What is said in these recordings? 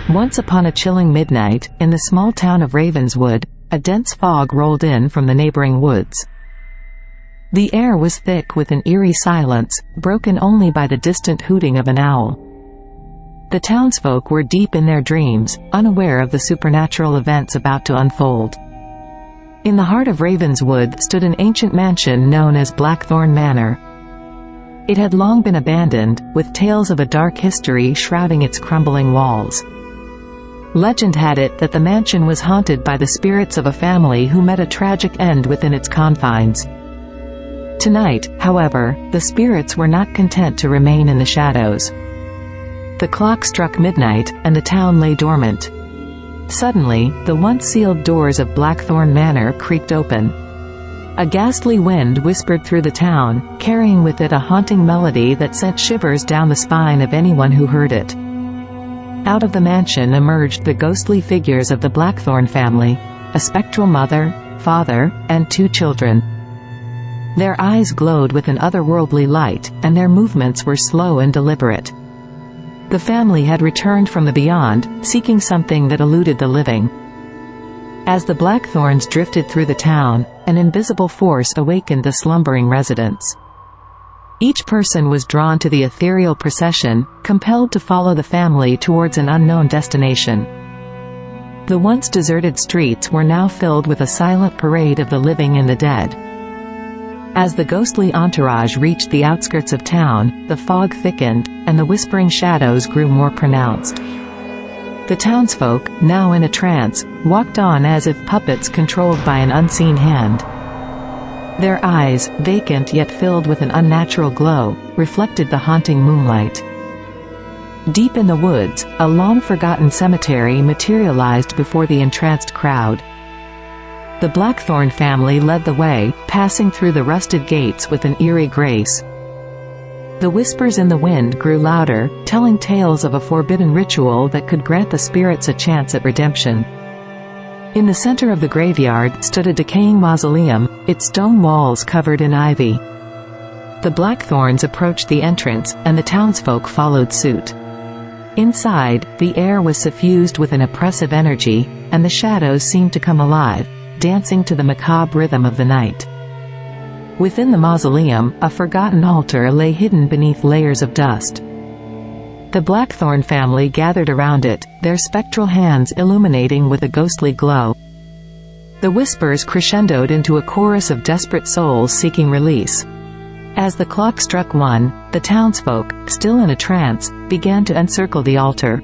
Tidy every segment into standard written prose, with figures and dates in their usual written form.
Once upon a chilling midnight, in the small town of Ravenswood, a dense fog rolled in from the neighboring woods. The air was thick with an eerie silence, broken only by the distant hooting of an owl. The townsfolk were deep in their dreams, unaware of the supernatural events about to unfold. In the heart of Ravenswood stood an ancient mansion known as Blackthorn Manor. It had long been abandoned, with tales of a dark history shrouding its crumbling walls. Legend had it that the mansion was haunted by the spirits of a family who met a tragic end within its confines. Tonight, however, the spirits were not content to remain in the shadows. The clock struck midnight, and the town lay dormant. Suddenly, the once sealed doors of Blackthorn Manor creaked open. A ghastly wind whispered through the town, carrying with it a haunting melody that sent shivers down the spine of anyone who heard it. Out of the mansion emerged the ghostly figures of the Blackthorn family, a spectral mother, father, and 2 children. Their eyes glowed with an otherworldly light, and their movements were slow and deliberate. The family had returned from the beyond, seeking something that eluded the living. As the Blackthorns drifted through the town, an invisible force awakened the slumbering residents. Each person was drawn to the ethereal procession, compelled to follow the family towards an unknown destination. The once deserted streets were now filled with a silent parade of the living and the dead. As the ghostly entourage reached the outskirts of town, the fog thickened, and the whispering shadows grew more pronounced. The townsfolk, now in a trance, walked on as if puppets controlled by an unseen hand. Their eyes, vacant yet filled with an unnatural glow, reflected the haunting moonlight. Deep in the woods, a long-forgotten cemetery materialized before the entranced crowd. The Blackthorn family led the way, passing through the rusted gates with an eerie grace. The whispers in the wind grew louder, telling tales of a forbidden ritual that could grant the spirits a chance at redemption. In the center of the graveyard stood a decaying mausoleum, its stone walls covered in ivy. The Blackthorns approached the entrance, and the townsfolk followed suit. Inside, the air was suffused with an oppressive energy, and the shadows seemed to come alive, dancing to the macabre rhythm of the night. Within the mausoleum, a forgotten altar lay hidden beneath layers of dust. The Blackthorn family gathered around it, their spectral hands illuminating with a ghostly glow. The whispers crescendoed into a chorus of desperate souls seeking release. As the clock struck 1, the townsfolk, still in a trance, began to encircle the altar.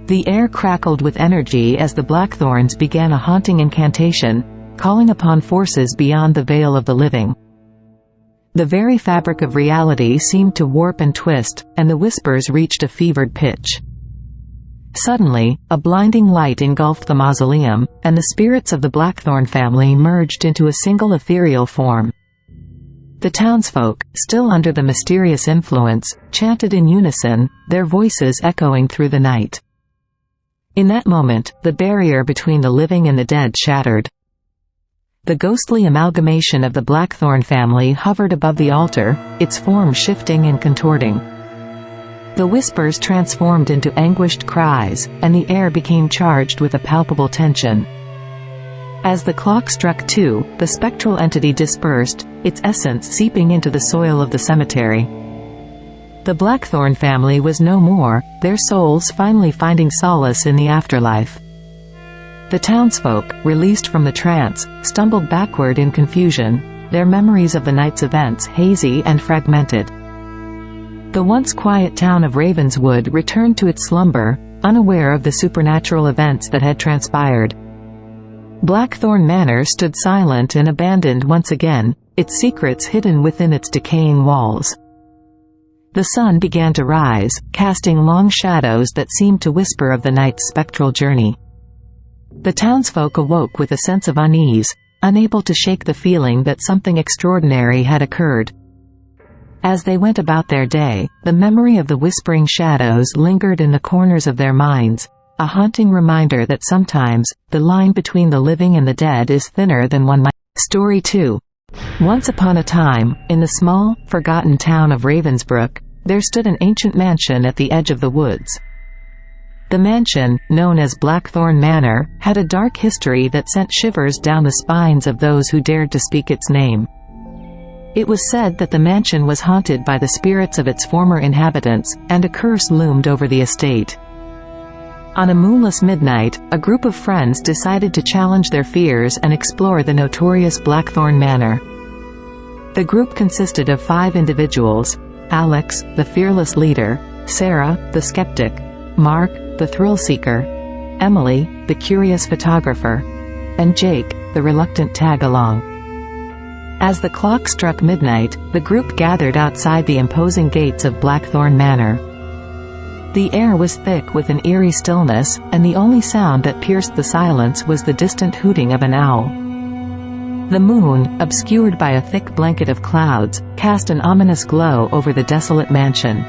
The air crackled with energy as the Blackthorns began a haunting incantation, calling upon forces beyond the veil of the living. The very fabric of reality seemed to warp and twist, and the whispers reached a fevered pitch. Suddenly, a blinding light engulfed the mausoleum, and the spirits of the Blackthorn family merged into a single ethereal form. The townsfolk, still under the mysterious influence, chanted in unison, their voices echoing through the night. In that moment, the barrier between the living and the dead shattered. The ghostly amalgamation of the Blackthorn family hovered above the altar, its form shifting and contorting. The whispers transformed into anguished cries, and the air became charged with a palpable tension. As the clock struck 2, the spectral entity dispersed, its essence seeping into the soil of the cemetery. The Blackthorn family was no more, their souls finally finding solace in the afterlife. The townsfolk, released from the trance, stumbled backward in confusion, their memories of the night's events hazy and fragmented. The once quiet town of Ravenswood returned to its slumber, unaware of the supernatural events that had transpired. Blackthorn Manor stood silent and abandoned once again, its secrets hidden within its decaying walls. The sun began to rise, casting long shadows that seemed to whisper of the night's spectral journey. The townsfolk awoke with a sense of unease, unable to shake the feeling that something extraordinary had occurred. As they went about their day, the memory of the whispering shadows lingered in the corners of their minds, a haunting reminder that sometimes, the line between the living and the dead is thinner than one might. Story 2. Once upon a time, in the small, forgotten town of Ravensbrook, there stood an ancient mansion at the edge of the woods. The mansion, known as Blackthorn Manor, had a dark history that sent shivers down the spines of those who dared to speak its name. It was said that the mansion was haunted by the spirits of its former inhabitants, and a curse loomed over the estate. On a moonless midnight, a group of friends decided to challenge their fears and explore the notorious Blackthorn Manor. The group consisted of 5 individuals: Alex, the fearless leader; Sarah, the skeptic; Mark, the thrill-seeker; Emily, the curious photographer; and Jake, the reluctant tag-along. As the clock struck midnight, the group gathered outside the imposing gates of Blackthorn Manor. The air was thick with an eerie stillness, and the only sound that pierced the silence was the distant hooting of an owl. The moon, obscured by a thick blanket of clouds, cast an ominous glow over the desolate mansion.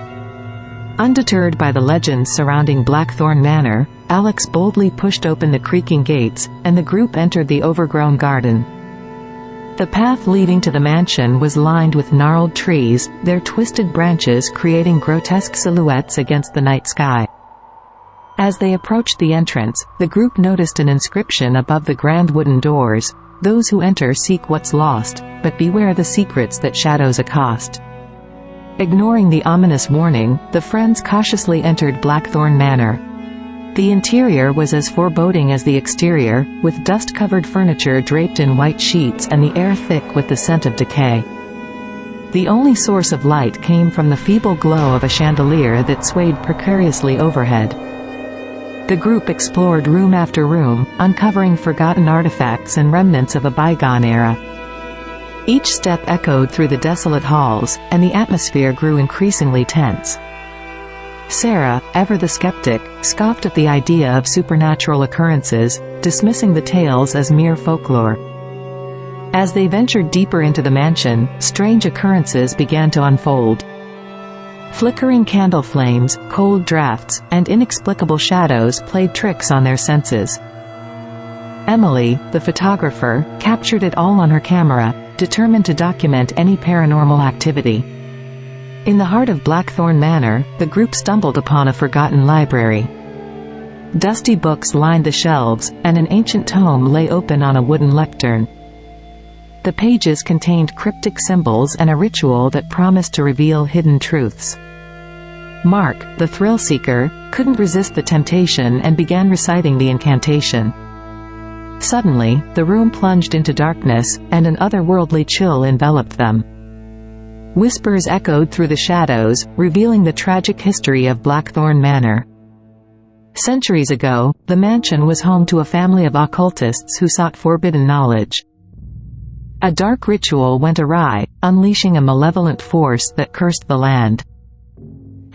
Undeterred by the legends surrounding Blackthorn Manor, Alex boldly pushed open the creaking gates, and the group entered the overgrown garden. The path leading to the mansion was lined with gnarled trees, their twisted branches creating grotesque silhouettes against the night sky. As they approached the entrance, the group noticed an inscription above the grand wooden doors: "Those who enter seek what's lost, but beware the secrets that shadows accost." Ignoring the ominous warning, the friends cautiously entered Blackthorn Manor. The interior was as foreboding as the exterior, with dust-covered furniture draped in white sheets and the air thick with the scent of decay. The only source of light came from the feeble glow of a chandelier that swayed precariously overhead. The group explored room after room, uncovering forgotten artifacts and remnants of a bygone era. Each step echoed through the desolate halls, and the atmosphere grew increasingly tense. Sarah, ever the skeptic, scoffed at the idea of supernatural occurrences, dismissing the tales as mere folklore. As they ventured deeper into the mansion, strange occurrences began to unfold. Flickering candle flames, cold drafts, and inexplicable shadows played tricks on their senses. Emily, the photographer, captured it all on her camera, determined to document any paranormal activity. In the heart of Blackthorn Manor, the group stumbled upon a forgotten library. Dusty books lined the shelves, and an ancient tome lay open on a wooden lectern. The pages contained cryptic symbols and a ritual that promised to reveal hidden truths. Mark, the thrill-seeker, couldn't resist the temptation and began reciting the incantation. Suddenly, the room plunged into darkness, and an otherworldly chill enveloped them. Whispers echoed through the shadows, revealing the tragic history of Blackthorn Manor. Centuries ago, the mansion was home to a family of occultists who sought forbidden knowledge. A dark ritual went awry, unleashing a malevolent force that cursed the land.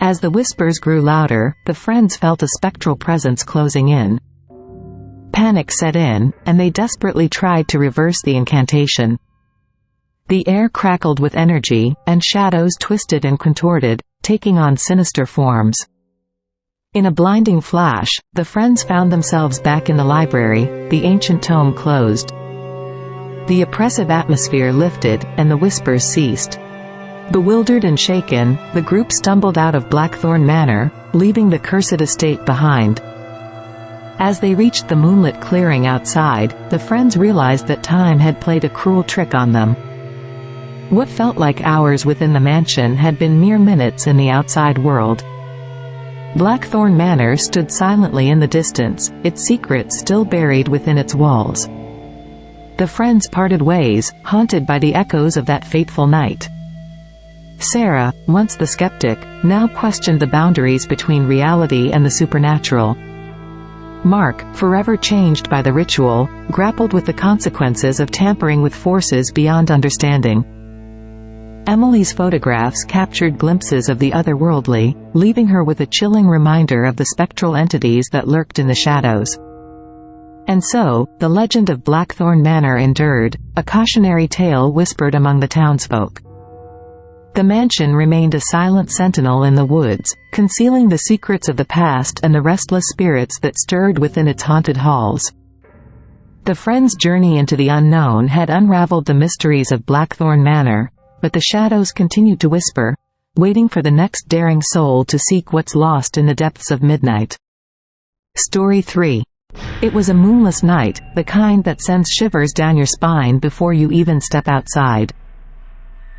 As the whispers grew louder, the friends felt a spectral presence closing in. Panic set in, and they desperately tried to reverse the incantation. The air crackled with energy, and shadows twisted and contorted, taking on sinister forms. In a blinding flash, the friends found themselves back in the library, the ancient tome closed. The oppressive atmosphere lifted, and the whispers ceased. Bewildered and shaken, the group stumbled out of Blackthorn Manor, leaving the cursed estate behind. As they reached the moonlit clearing outside, the friends realized that time had played a cruel trick on them. What felt like hours within the mansion had been mere minutes in the outside world. Blackthorn Manor stood silently in the distance, its secrets still buried within its walls. The friends parted ways, haunted by the echoes of that fateful night. Sarah, once the skeptic, now questioned the boundaries between reality and the supernatural. Mark, forever changed by the ritual, grappled with the consequences of tampering with forces beyond understanding. Emily's photographs captured glimpses of the otherworldly, leaving her with a chilling reminder of the spectral entities that lurked in the shadows. And so, the legend of Blackthorn Manor endured, a cautionary tale whispered among the townsfolk. The mansion remained a silent sentinel in the woods, concealing the secrets of the past and the restless spirits that stirred within its haunted halls. The friends' journey into the unknown had unraveled the mysteries of Blackthorn Manor, but the shadows continued to whisper, waiting for the next daring soul to seek what's lost in the depths of midnight. Story 3. It was a moonless night, the kind that sends shivers down your spine before you even step outside.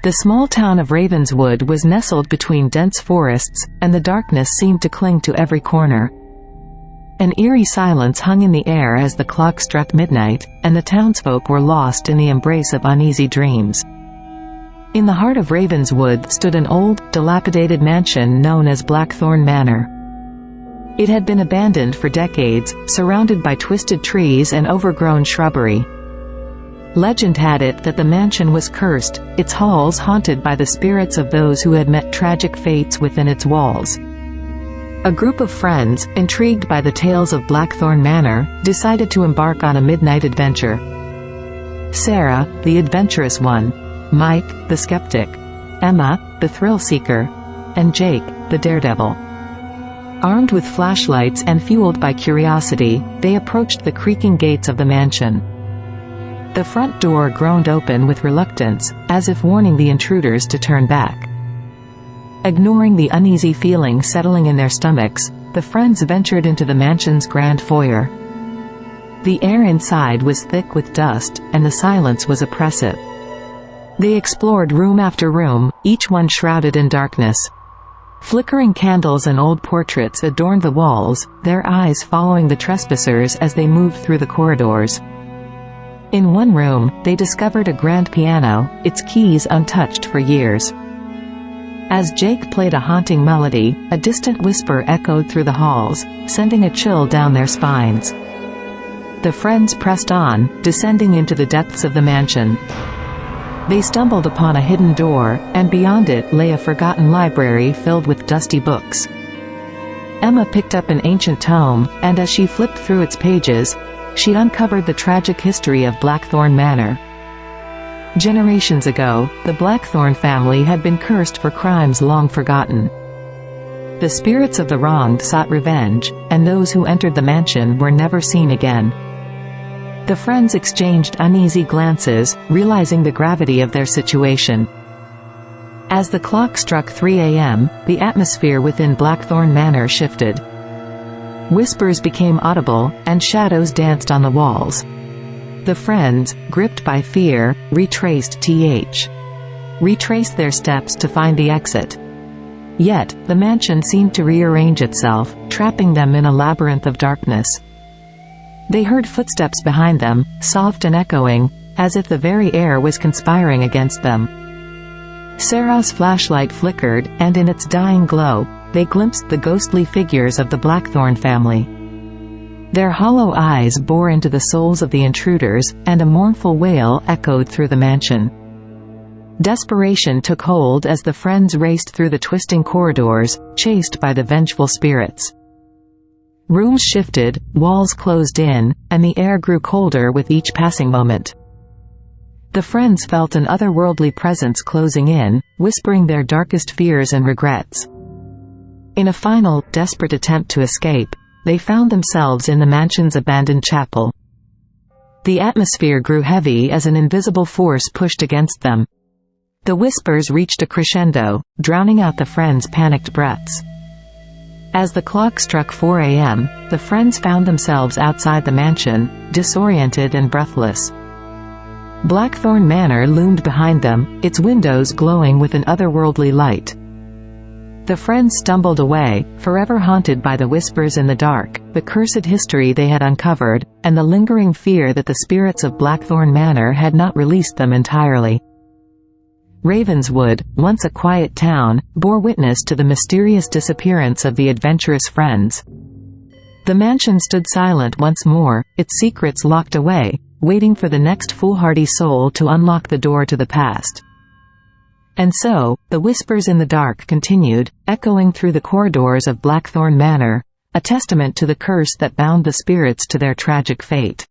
The small town of Ravenswood was nestled between dense forests, and the darkness seemed to cling to every corner. An eerie silence hung in the air as the clock struck midnight, and the townsfolk were lost in the embrace of uneasy dreams. In the heart of Ravenswood stood an old, dilapidated mansion known as Blackthorn Manor. It had been abandoned for decades, surrounded by twisted trees and overgrown shrubbery. Legend had it that the mansion was cursed, its halls haunted by the spirits of those who had met tragic fates within its walls. A group of friends, intrigued by the tales of Blackthorn Manor, decided to embark on a midnight adventure. Sarah, the adventurous one, Mike, the skeptic, Emma, the thrill-seeker, and Jake, the daredevil. Armed with flashlights and fueled by curiosity, they approached the creaking gates of the mansion. The front door groaned open with reluctance, as if warning the intruders to turn back. Ignoring the uneasy feeling settling in their stomachs, the friends ventured into the mansion's grand foyer. The air inside was thick with dust, and the silence was oppressive. They explored room after room, each one shrouded in darkness. Flickering candles and old portraits adorned the walls, their eyes following the trespassers as they moved through the corridors. In one room, they discovered a grand piano, its keys untouched for years. As Jake played a haunting melody, a distant whisper echoed through the halls, sending a chill down their spines. The friends pressed on, descending into the depths of the mansion. They stumbled upon a hidden door, and beyond it lay a forgotten library filled with dusty books. Emma picked up an ancient tome, and as she flipped through its pages, she uncovered the tragic history of Blackthorn Manor. Generations ago, the Blackthorn family had been cursed for crimes long forgotten. The spirits of the wronged sought revenge, and those who entered the mansion were never seen again. The friends exchanged uneasy glances, realizing the gravity of their situation. As the clock struck 3 a.m., the atmosphere within Blackthorn Manor shifted. Whispers became audible, and shadows danced on the walls. The friends, gripped by fear, retraced their steps to find the exit. Yet, the mansion seemed to rearrange itself, trapping them in a labyrinth of darkness. They heard footsteps behind them, soft and echoing, as if the very air was conspiring against them. Sarah's flashlight flickered, and in its dying glow, they glimpsed the ghostly figures of the Blackthorn family. Their hollow eyes bore into the souls of the intruders, and a mournful wail echoed through the mansion. Desperation took hold as the friends raced through the twisting corridors, chased by the vengeful spirits. Rooms shifted, walls closed in, and the air grew colder with each passing moment. The friends felt an otherworldly presence closing in, whispering their darkest fears and regrets. In a final, desperate attempt to escape, they found themselves in the mansion's abandoned chapel. The atmosphere grew heavy as an invisible force pushed against them. The whispers reached a crescendo, drowning out the friends' panicked breaths. As the clock struck 4 a.m., the friends found themselves outside the mansion, disoriented and breathless. Blackthorn Manor loomed behind them, its windows glowing with an otherworldly light. The friends stumbled away, forever haunted by the whispers in the dark, the cursed history they had uncovered, and the lingering fear that the spirits of Blackthorn Manor had not released them entirely. Ravenswood, once a quiet town, bore witness to the mysterious disappearance of the adventurous friends. The mansion stood silent once more, its secrets locked away, waiting for the next foolhardy soul to unlock the door to the past. And so, the whispers in the dark continued, echoing through the corridors of Blackthorn Manor, a testament to the curse that bound the spirits to their tragic fate.